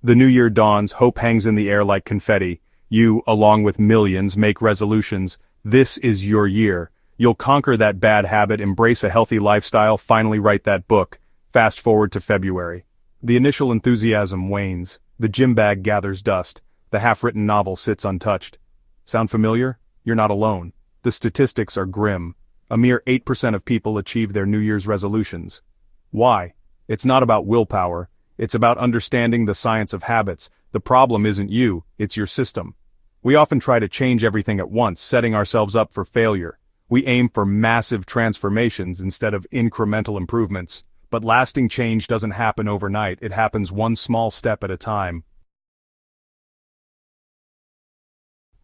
The new year dawns, hope hangs in the air like confetti. You, along with millions, make resolutions. This is your year. You'll conquer that bad habit, embrace a healthy lifestyle, finally write that book. Fast forward to February. The initial enthusiasm wanes. The gym bag gathers dust. The half-written novel sits untouched. Sound familiar? You're not alone. The statistics are grim. A mere 8% of people achieve their New Year's resolutions. Why? It's not about willpower. It's about understanding the science of habits. The problem isn't you, it's your system. We often try to change everything at once, setting ourselves up for failure. We aim for massive transformations instead of incremental improvements. But lasting change doesn't happen overnight, it happens one small step at a time.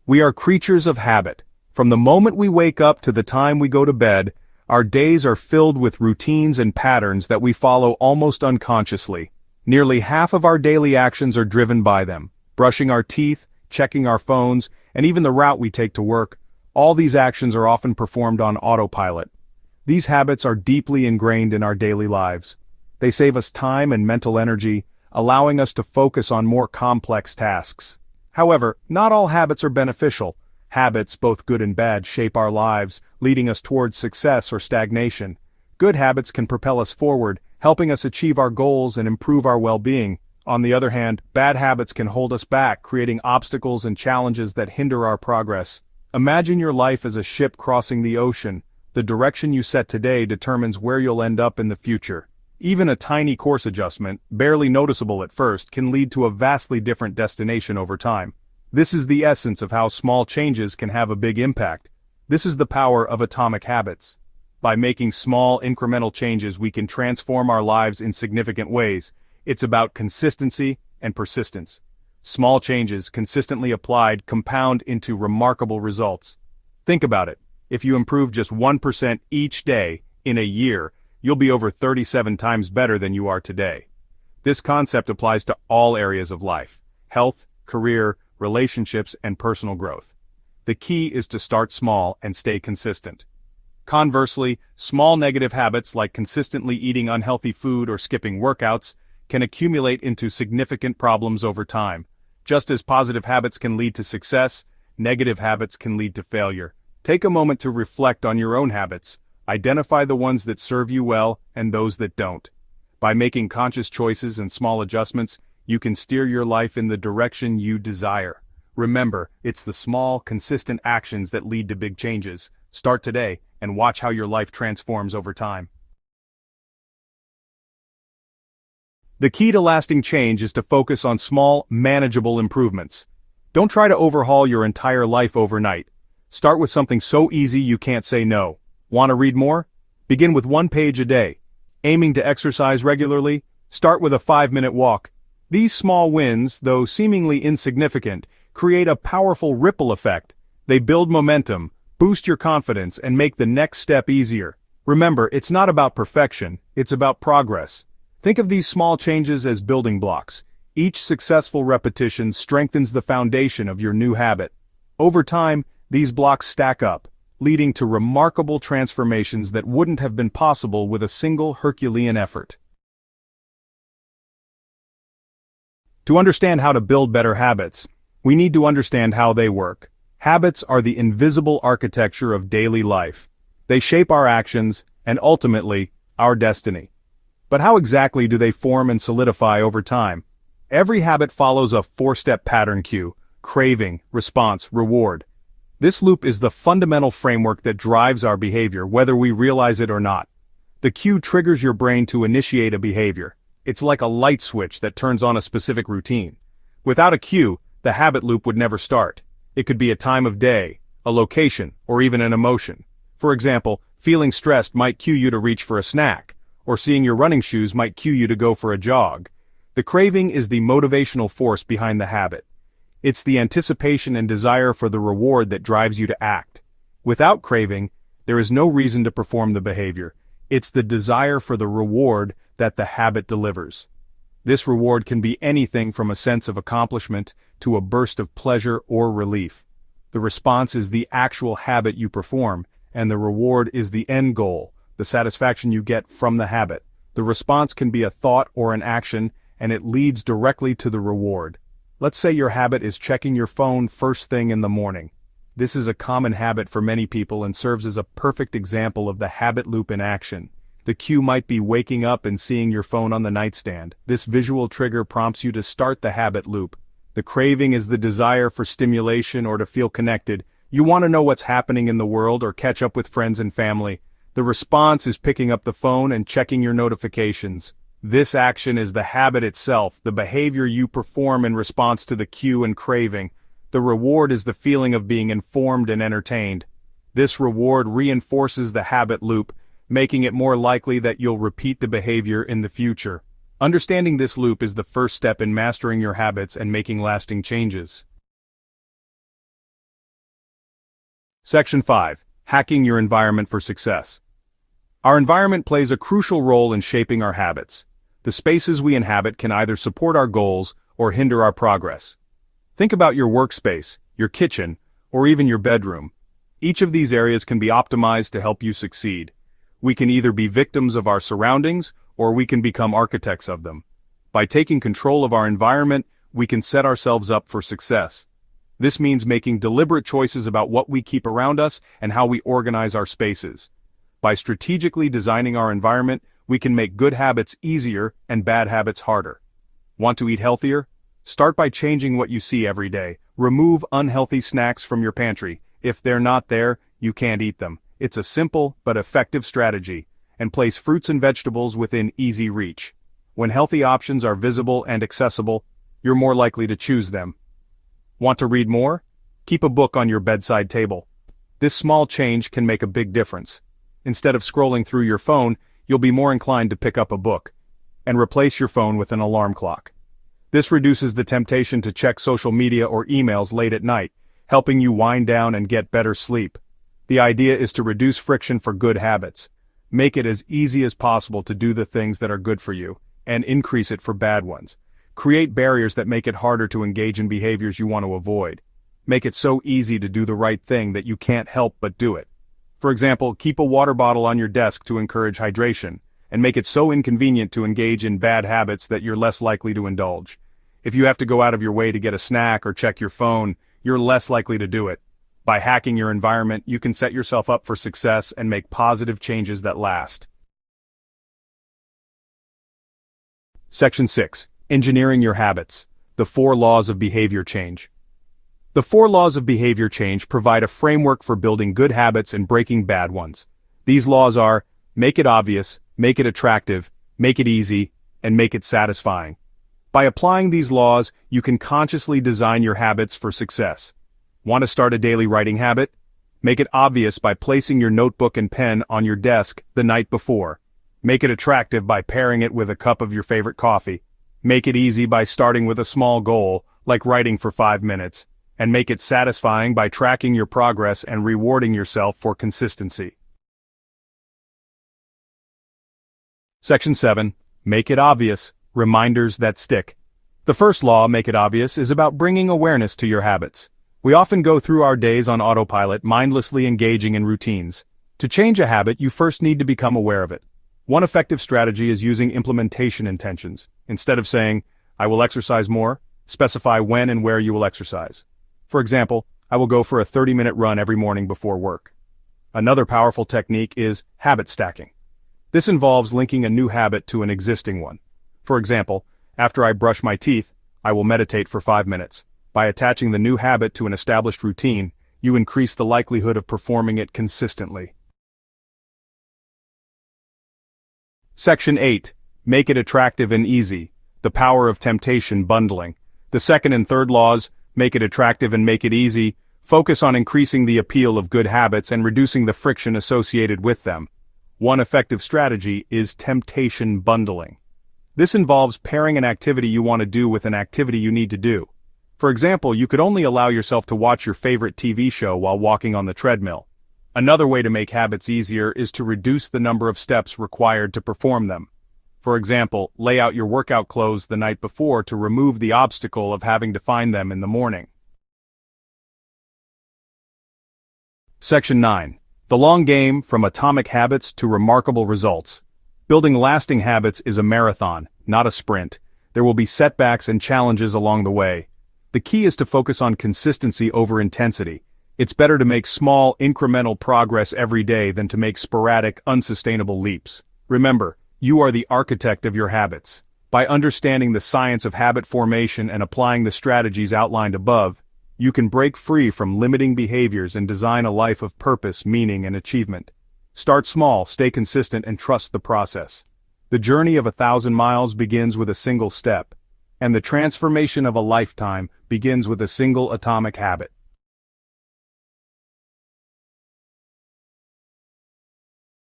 We are creatures of habit. From the moment we wake up to the time we go to bed, our days are filled with routines and patterns that we follow almost unconsciously. Nearly half of our daily actions are driven by them. Brushing our teeth, checking our phones, and even the route we take to work. All these actions are often performed on autopilot. These habits are deeply ingrained in our daily lives. They save us time and mental energy, allowing us to focus on more complex tasks. However, not all habits are beneficial. Habits, both good and bad, shape our lives, leading us towards success or stagnation. Good habits can propel us forward, helping us achieve our goals and improve our well-being. On the other hand, bad habits can hold us back, creating obstacles and challenges that hinder our progress. Imagine your life as a ship crossing the ocean. The direction you set today determines where you'll end up in the future. Even a tiny course adjustment, barely noticeable at first, can lead to a vastly different destination over time. This is the essence of how small changes can have a big impact. This is the power of atomic habits. By making small, incremental changes, we can transform our lives in significant ways. It's about consistency and persistence. Small changes, consistently applied, compound into remarkable results. Think about it. If you improve just 1% each day, in a year, you'll be over 37 times better than you are today. This concept applies to all areas of life: health, career, relationships, and personal growth. The key is to start small and stay consistent. Conversely, small negative habits like consistently eating unhealthy food or skipping workouts can accumulate into significant problems over time. Just as positive habits can lead to success, negative habits can lead to failure. Take a moment to reflect on your own habits. Identify the ones that serve you well and those that don't. By making conscious choices and small adjustments, you can steer your life in the direction you desire. Remember, it's the small, consistent actions that lead to big changes. Start today and watch how your life transforms over time. The key to lasting change is to focus on small, manageable improvements. Don't try to overhaul your entire life overnight. Start with something so easy you can't say no. Want to read more? Begin with 1 page a day. Aiming to exercise regularly? Start with a 5-minute walk. These small wins, though seemingly insignificant, create a powerful ripple effect. They build momentum, boost your confidence, and make the next step easier. Remember, it's not about perfection, it's about progress. Think of these small changes as building blocks. Each successful repetition strengthens the foundation of your new habit. Over time, these blocks stack up, leading to remarkable transformations that wouldn't have been possible with a single Herculean effort. To understand how to build better habits, we need to understand how they work. Habits are the invisible architecture of daily life. They shape our actions and ultimately, our destiny. But how exactly do they form and solidify over time? Every habit follows a 4-step pattern cue: craving, response, reward. This loop is the fundamental framework that drives our behavior, whether we realize it or not. The cue triggers your brain to initiate a behavior. It's like a light switch that turns on a specific routine. Without a cue, the habit loop would never start. It could be a time of day, a location, or even an emotion. For example, feeling stressed might cue you to reach for a snack, or seeing your running shoes might cue you to go for a jog. The craving is the motivational force behind the habit. It's the anticipation and desire for the reward that drives you to act. Without craving, there is no reason to perform the behavior. It's the desire for the reward that the habit delivers. This reward can be anything from a sense of accomplishment to a burst of pleasure or relief. The response is the actual habit you perform, and the reward is the end goal, the satisfaction you get from the habit. The response can be a thought or an action, and it leads directly to the reward. Let's say your habit is checking your phone first thing in the morning. This is a common habit for many people and serves as a perfect example of the habit loop in action. The cue might be waking up and seeing your phone on the nightstand. This visual trigger prompts you to start the habit loop. The craving is the desire for stimulation or to feel connected. You want to know what's happening in the world or catch up with friends and family. The response is picking up the phone and checking your notifications. This action is the habit itself, the behavior you perform in response to the cue and craving. The reward is the feeling of being informed and entertained. This reward reinforces the habit loop, making it more likely that you'll repeat the behavior in the future. Understanding this loop is the first step in mastering your habits and making lasting changes. Section 5. Hacking your environment for success. Our environment plays a crucial role in shaping our habits. The spaces we inhabit can either support our goals or hinder our progress. Think about your workspace, your kitchen, or even your bedroom. Each of these areas can be optimized to help you succeed. We can either be victims of our surroundings, or we can become architects of them. By taking control of our environment, we can set ourselves up for success. This means making deliberate choices about what we keep around us and how we organize our spaces. By strategically designing our environment, we can make good habits easier and bad habits harder. Want to eat healthier? Start by changing what you see every day. Remove unhealthy snacks from your pantry. If they're not there, you can't eat them. It's a simple but effective strategy. And place fruits and vegetables within easy reach. When healthy options are visible and accessible, you're more likely to choose them. Want to read more? Keep a book on your bedside table. This small change can make a big difference. Instead of scrolling through your phone, you'll be more inclined to pick up a book. And replace your phone with an alarm clock. This reduces the temptation to check social media or emails late at night, helping you wind down and get better sleep. The idea is to reduce friction for good habits. Make it as easy as possible to do the things that are good for you, and increase it for bad ones. Create barriers that make it harder to engage in behaviors you want to avoid. Make it so easy to do the right thing that you can't help but do it. For example, keep a water bottle on your desk to encourage hydration, and make it so inconvenient to engage in bad habits that you're less likely to indulge. If you have to go out of your way to get a snack or check your phone, you're less likely to do it. By hacking your environment, you can set yourself up for success and make positive changes that last. Section 6. Engineering your habits. The 4 laws of behavior change. The 4 laws of behavior change provide a framework for building good habits and breaking bad ones. These laws are: make it obvious, make it attractive, make it easy, and make it satisfying. By applying these laws, you can consciously design your habits for success. Want to start a daily writing habit? Make it obvious by placing your notebook and pen on your desk the night before. Make it attractive by pairing it with a cup of your favorite coffee. Make it easy by starting with a small goal, like writing for 5 minutes. And make it satisfying by tracking your progress and rewarding yourself for consistency. Section 7. Make it obvious. Reminders that stick. The first law, make it obvious, is about bringing awareness to your habits. We often go through our days on autopilot, mindlessly engaging in routines. To change a habit, you first need to become aware of it. One effective strategy is using implementation intentions. Instead of saying, "I will exercise more," specify when and where you will exercise. For example, I will go for a 30-minute run every morning before work. Another powerful technique is habit stacking. This involves linking a new habit to an existing one. For example, after I brush my teeth, I will meditate for 5 minutes. By attaching the new habit to an established routine, you increase the likelihood of performing it consistently. Section 8. Make it attractive and easy. The power of temptation bundling. The second and third laws, make it attractive and make it easy, focus on increasing the appeal of good habits and reducing the friction associated with them. One effective strategy is temptation bundling. This involves pairing an activity you want to do with an activity you need to do. For example, you could only allow yourself to watch your favorite TV show while walking on the treadmill. Another way to make habits easier is to reduce the number of steps required to perform them. For example, lay out your workout clothes the night before to remove the obstacle of having to find them in the morning. Section 9. The long game, from atomic habits to remarkable results. Building lasting habits is a marathon, not a sprint. There will be setbacks and challenges along the way. The key is to focus on consistency over intensity. It's better to make small, incremental progress every day than to make sporadic, unsustainable leaps. Remember, you are the architect of your habits. By understanding the science of habit formation and applying the strategies outlined above, you can break free from limiting behaviors and design a life of purpose, meaning, and achievement. Start small, stay consistent, and trust the process. The journey of 1,000 miles begins with a single step, and the transformation of a lifetime begins with a single atomic habit.